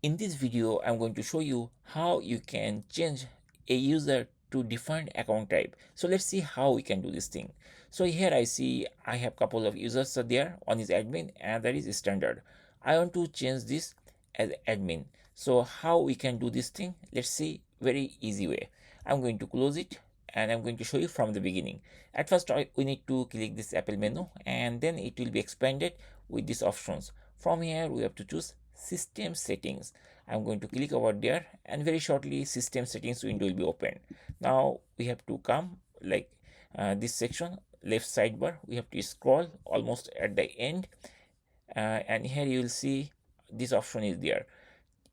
In this video, I'm going to show you how you can change a user to different account type. So let's see how we can do this thing. So here I see I have couple of users are there. One is admin and that is standard. I want to change this as admin. So how we can do this thing? Let's see, very easy way. I'm going to close it and I'm going to show you from the beginning. At first, we need to click this Apple menu and then it will be expanded with these options. From here, we have to choose system settings. I'm going to click over there and very shortly system settings window will be open. Now we have to come like this section left sidebar. We have to scroll almost at the end and here you will see this option is there,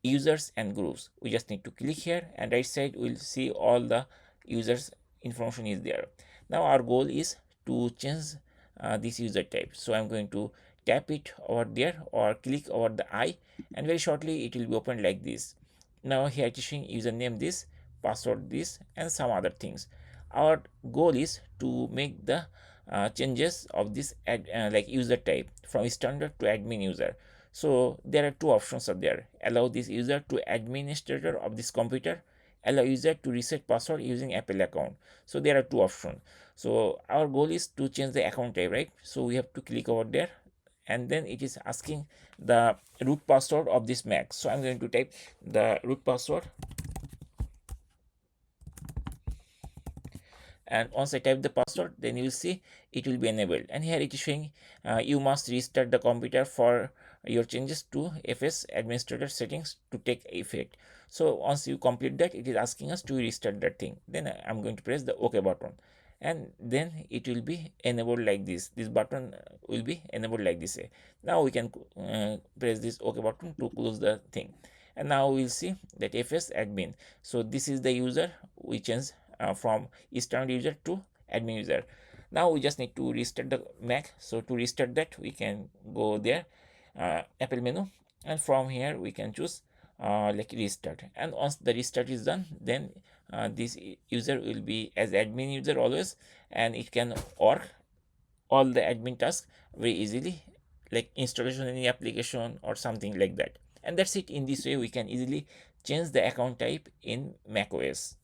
users and groups. We just need to click here and right side we'll see all the users information is there. Now our goal is to change this user type, so I'm going to tap it over there or click over the eye and very shortly it will be opened like this. Now here it is showing username this, password this and some other things. Our goal is to make the changes of this like user type from standard to admin user. So there are two options are there: allow this user to administrator of this computer, allow user to reset password using Apple account. So there are two options. So our goal is to change the account type, right? So we have to click over there and then it is asking the root password of this Mac. So I'm going to type the root password, and once I type the password then you will see it will be enabled, and here it is showing you must restart the computer for your changes to FS administrator settings to take effect. So once you complete that, it is asking us to restart that thing. Then I'm going to press the OK button and then it will be enabled like this button will be enabled like this. Now we can press this OK button to close the thing, and now we'll see that FS admin. So this is the user we change from standard user to admin user. Now we just need to restart the Mac. So to restart that, we can go there, Apple menu, and from here we can choose like restart. And once the restart is done, then this user will be as admin user always, and it can work all the admin tasks very easily, like installation of any application or something like that. And that's it. In this way, we can easily change the account type in macOS.